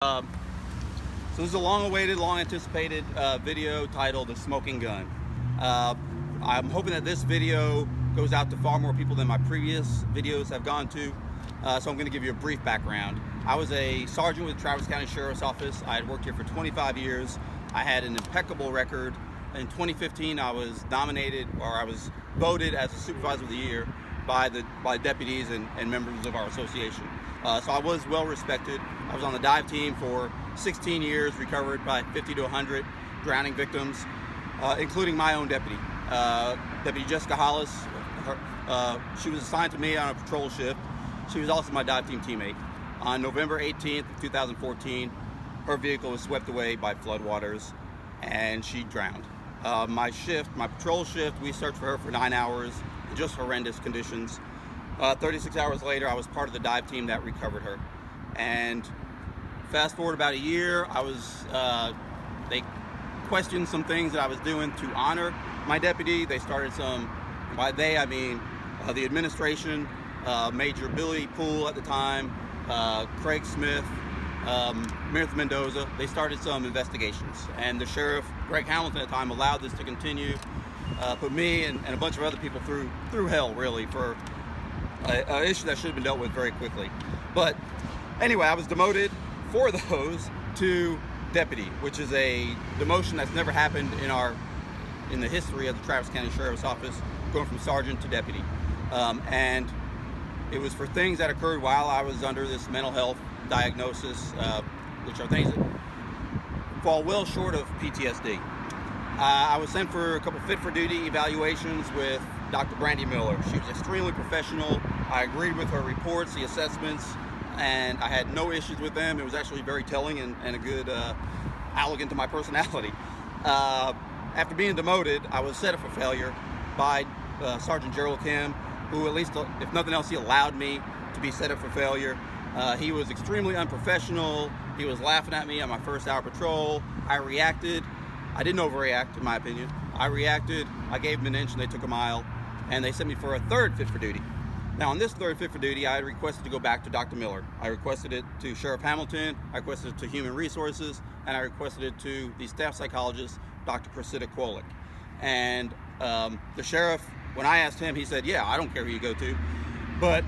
So this is a long-awaited, long-anticipated video titled "The Smoking Gun." I'm hoping that this video goes out to far more people than my previous videos have gone to. So I'm going to give you a brief background. I was a sergeant with Travis County Sheriff's Office. I had worked here for 25 years. I had an impeccable record. In 2015, I was nominated, or I was voted as a Supervisor of the Year by deputies and members of our association. So I was well respected. I was on the dive team for 16 years, recovered by 50 to 100 drowning victims, including my own deputy. Deputy Jessica Hollis, she was assigned to me on a patrol shift. She was also my dive team teammate. On November 18th, 2014, her vehicle was swept away by floodwaters and she drowned. My patrol shift, we searched for her for 9 hours in just horrendous conditions. 36 hours later, I was part of the dive team that recovered her. And fast forward about a year, they questioned some things that I was doing to honor my deputy. They started by they I mean the administration, Major Billy Poole at the time, Craig Smith, Mirth Mendoza. They started some investigations, and the sheriff, Greg Hamilton at the time, allowed this to continue. Put me and a bunch of other people through hell, really, for an issue that should have been dealt with very quickly. But anyway, I was demoted for those to deputy, which is a demotion that's never happened in the history of the Travis County Sheriff's Office, going from sergeant to deputy. And it was for things that occurred while I was under this mental health diagnosis, which are things that fall well short of PTSD. I was sent for a couple fit for duty evaluations with Dr. Brandy Miller. She was extremely professional. I agreed with her reports, the assessments, and I had no issues with them. It was actually very telling and a good allergen to my personality. After being demoted, I was set up for failure by Sergeant Gerald Kim, who, at least if nothing else, he allowed me to be set up for failure. He was extremely unprofessional. He was laughing at me on my first hour patrol. I reacted. I didn't overreact, in my opinion. I reacted. I gave them an inch and they took a mile, and they sent me for a third fit for duty. Now, on this third fit for duty, I had requested to go back to Dr. Miller. I requested it to Sheriff Hamilton, I requested it to Human Resources, and I requested it to the staff psychologist, Dr. Priscilla Quolick. And the sheriff, when I asked him, he said, yeah, I don't care who you go to. But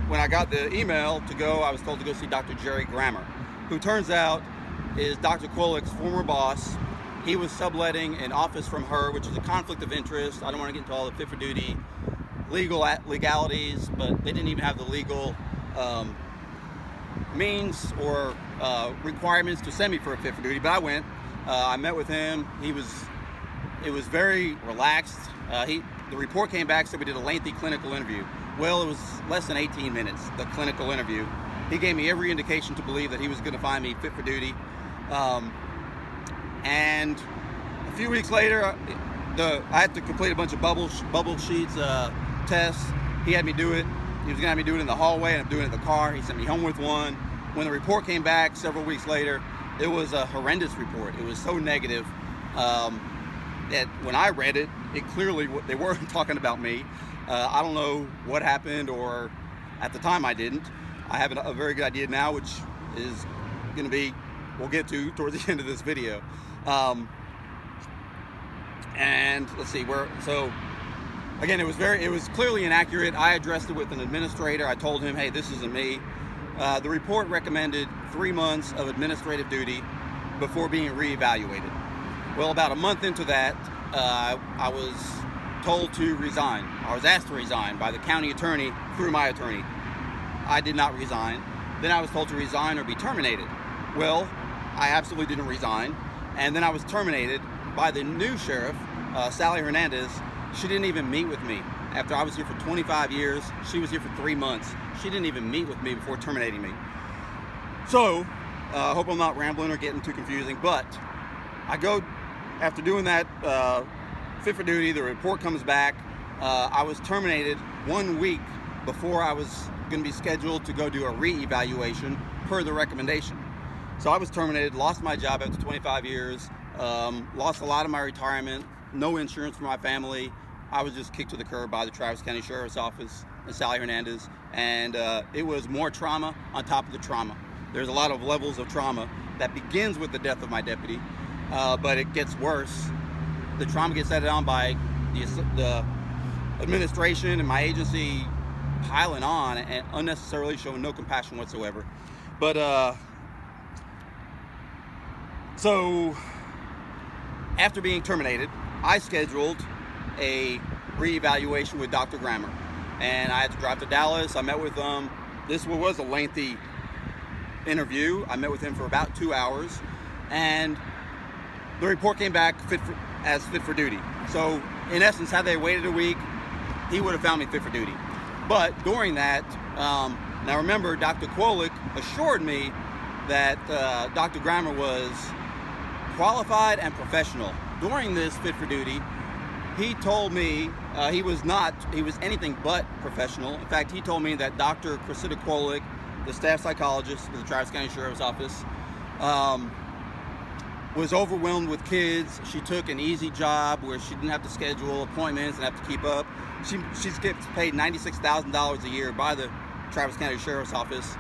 when I got the email to go, I was told to go see Dr. Jerry Grammer, who turns out is Dr. Quolick's former boss. He was subletting an office from her, which is a conflict of interest. I don't want to get into all the fit for duty legalities, but they didn't even have the legal means or requirements to send me for a fit for duty. But I went. I met with him. It was very relaxed. The report came back, said we did a lengthy clinical interview. Well, it was less than 18 minutes, the clinical interview. He gave me every indication to believe that he was going to find me fit for duty. And a few weeks later, I had to complete a bunch of bubble sheets, tests. He had me do it. He was going to have me do it in the hallway, and I'm doing it in the car. He sent me home with one. When the report came back several weeks later, it was a horrendous report. It was so negative that when I read it, they weren't talking about me. I don't know what happened, or at the time I didn't. I have a very good idea now, which is going to be, we'll get to towards the end of this video. And let's see so again, it was clearly inaccurate. I addressed it with an administrator. I told him, hey, this isn't me. The report recommended 3 months of administrative duty before being reevaluated. Well, about a month into that, I was told to resign. I was asked to resign by the county attorney through my attorney. I did not resign. Then I was told to resign or be terminated. Well, I absolutely didn't resign. And then I was terminated by the new sheriff, Sally Hernandez. She didn't even meet with me. After I was here for 25 years, she was here for 3 months. She didn't even meet with me before terminating me. So, I hope I'm not rambling or getting too confusing, but I go, after doing that fit for duty, the report comes back. I was terminated 1 week before I was going to be scheduled to go do a re-evaluation per the recommendation. So I was terminated, lost my job after 25 years, lost a lot of my retirement, no insurance for my family. I was just kicked to the curb by the Travis County Sheriff's Office and Sally Hernandez, and it was more trauma on top of the trauma. There's a lot of levels of trauma that begins with the death of my deputy, but it gets worse. The trauma gets added on by the administration and my agency piling on and unnecessarily showing no compassion whatsoever. But so after being terminated, I scheduled a reevaluation with Dr. Grammer, and I had to drive to Dallas. I met with him. This was a lengthy interview. I met with him for about 2 hours, and the report came back fit for duty. So in essence, had they waited a week, he would have found me fit for duty. But during that, now remember, Dr. Quolick assured me that Dr. Grammer was qualified and professional. During this fit for duty, he told me he was anything but professional. In fact, he told me that Dr. Quolick, the staff psychologist of the Travis County Sheriff's Office, was overwhelmed with kids. She took an easy job where she didn't have to schedule appointments and have to keep up. She gets paid $96,000 a year by the Travis County Sheriff's Office.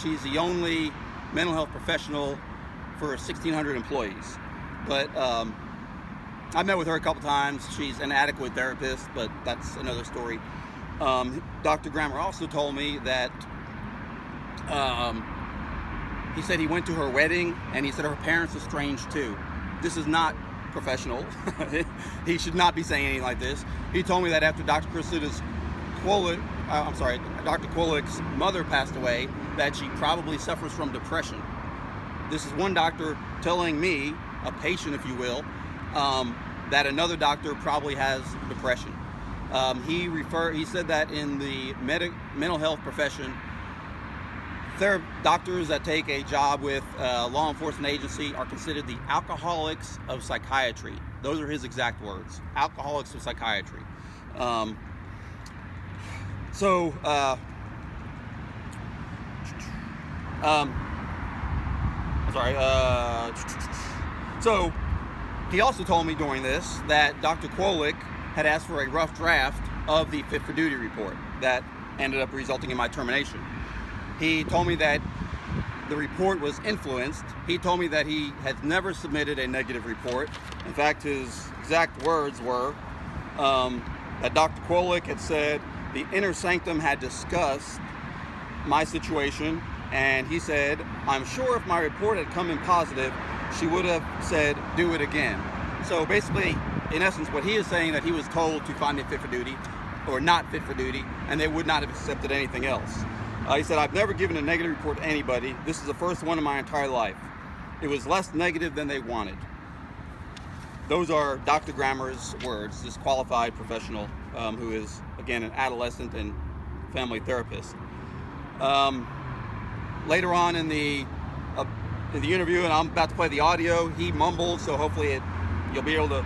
She's the only mental health professional for 1,600 employees. But I met with her a couple times. She's an adequate therapist, but that's another story. Dr. Grammer also told me that he said he went to her wedding and he said her parents are estranged too. This is not professional. He should not be saying anything like this. He told me that after Dr. Quolick's mother passed away, that she probably suffers from depression. This is one doctor telling me, a patient if you will, that another doctor probably has depression. He said that in the mental health profession, doctors that take a job with a law enforcement agency are considered the alcoholics of psychiatry. Those are his exact words, alcoholics of psychiatry. So he also told me during this that Dr. Quolick had asked for a rough draft of the fit for duty report that ended up resulting in my termination. He told me that the report was influenced. He told me that he had never submitted a negative report. In fact, his exact words were that Dr. Quolick had said the inner sanctum had discussed my situation, and he said, I'm sure if my report had come in positive, she would have said, do it again. So basically, in essence, what he is saying, that he was told to find me fit for duty or not fit for duty, and they would not have accepted anything else. He said, I've never given a negative report to anybody. This is the first one in my entire life. It was less negative than they wanted. Those are Dr. Grammer's words, this qualified professional who is, again, an adolescent and family therapist. Later on in the interview, and I'm about to play the audio, he mumbled, so hopefully you'll be able to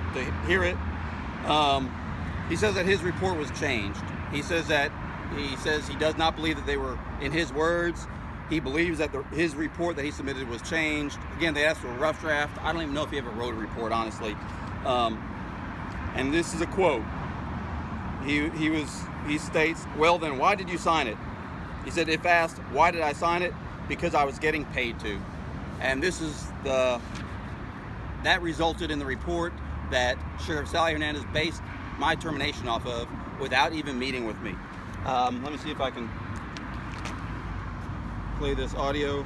hear it. He says that his report was changed. He says he does not believe that they were, in his words, he believes that his report that he submitted was changed. Again, they asked for a rough draft. I don't even know if he ever wrote a report, honestly. And this is a quote. He states, well, then why did you sign it? He said, if asked, why did I sign it? Because I was getting paid to. And this is that resulted in the report that Sheriff Sally Hernandez based my termination off of without even meeting with me. Let me see if I can play this audio.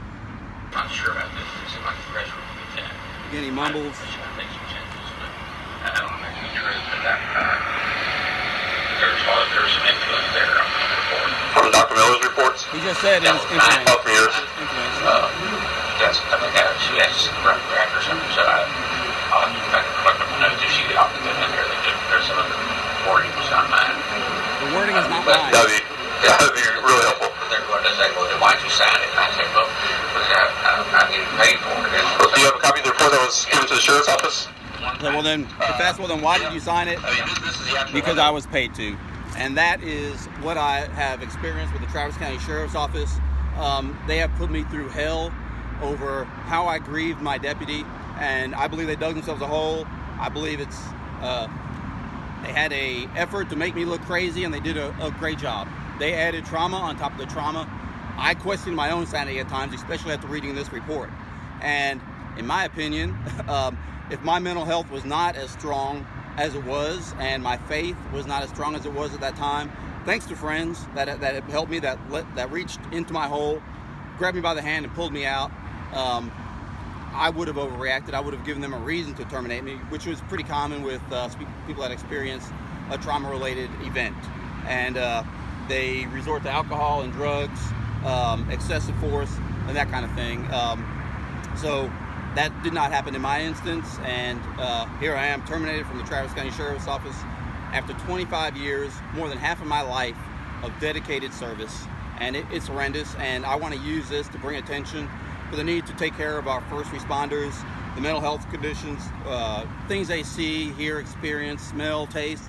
Not sure about this. It seems like the pressure will be thin. Again, he mumbles. I think some changes, but I don't know if it's true, but that there's some influence there on the report. From Dr. Miller's reports? He just said it was influence. Oh, from yours? I think she has some rough draft or something, so I'll have to go back and look at my notes if she got off the good in there. There's some of the wording was not mine. The wording is not mine. That'd be really helpful. They're going to say, well, then why'd you sign it? And I say, well, because I'm getting paid for it. Do you have a copy of the report that was given to the sheriff's office? Well then, why did you sign it? I mean, this is the actual Because I was paid to. And that is what I have experienced with the Travis County Sheriff's Office. They have put me through hell over how I grieved my deputy, and I believe they dug themselves a hole. I believe they had a effort to make me look crazy, and they did a great job. They added trauma on top of the trauma, I questioned my own sanity at times, especially after reading this report. And in my opinion, if my mental health was not as strong as it was, and my faith was not as strong as it was at that time, thanks to friends that helped me, that reached into my hole, grabbed me by the hand and pulled me out, I would have overreacted. I would have given them a reason to terminate me, which was pretty common with people that experience a trauma-related event. And they resort to alcohol and drugs, excessive force, and that kind of thing. So that did not happen in my instance, and here I am, terminated from the Travis County Sheriff's Office after 25 years, more than half of my life of dedicated service. And it's horrendous, and I want to use this to bring attention for the need to take care of our first responders, the mental health conditions, things they see, hear, experience, smell, taste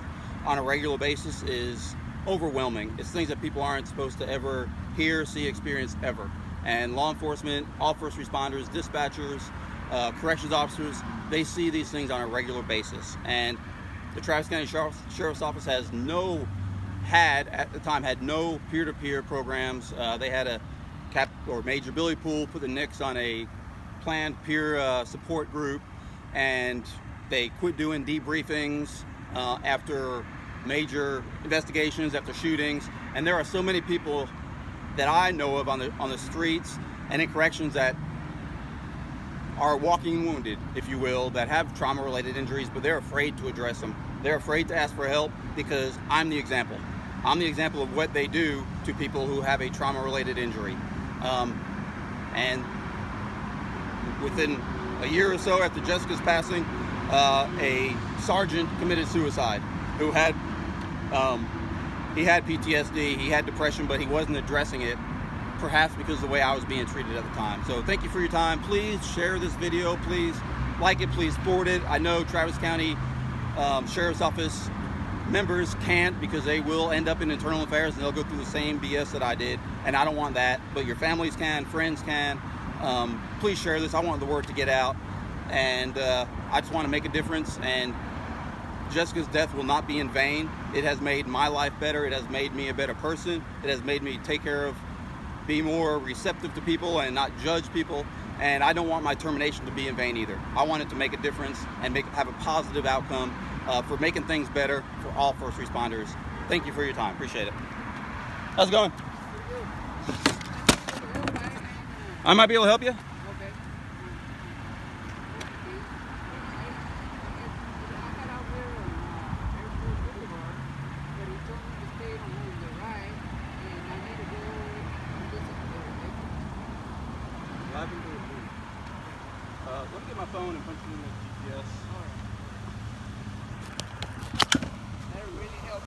on a regular basis is overwhelming. It's things that people aren't supposed to ever hear, see, experience ever. And law enforcement, all first responders, dispatchers, corrections officers, they see these things on a regular basis. And the Travis County Sheriff's Office at the time had no peer-to-peer programs. They had a major billy pool, put the NICS on a planned peer support group, and they quit doing debriefings after major investigations, after shootings. And there are so many people that I know of on the streets and in corrections that are walking wounded, if you will, that have trauma-related injuries, but they're afraid to address them. They're afraid to ask for help because I'm the example. I'm the example of what they do to people who have a trauma-related injury. And within a year or so after Jessica's passing, a sergeant committed suicide who had he had PTSD, he had depression, but he wasn't addressing it, perhaps because of the way I was being treated at the time. So thank you for your time. Please share this video. Please like it. Please forward it. I know Travis County Sheriff's Office members can't, because they will end up in internal affairs and they'll go through the same BS that I did, and I don't want that. But your families can, friends can. Please share this. I want the word to get out, and I just want to make a difference. And Jessica's death will not be in vain. It has made my life better. It has made me a better person. It has made me be more receptive to people and not judge people. And I don't want my termination to be in vain either. I want it to make a difference and have a positive outcome for making things better for all first responders. Thank you for your time. Appreciate it. How's it going? I might be able to help you. Let me get my phone and punch it in the GPS.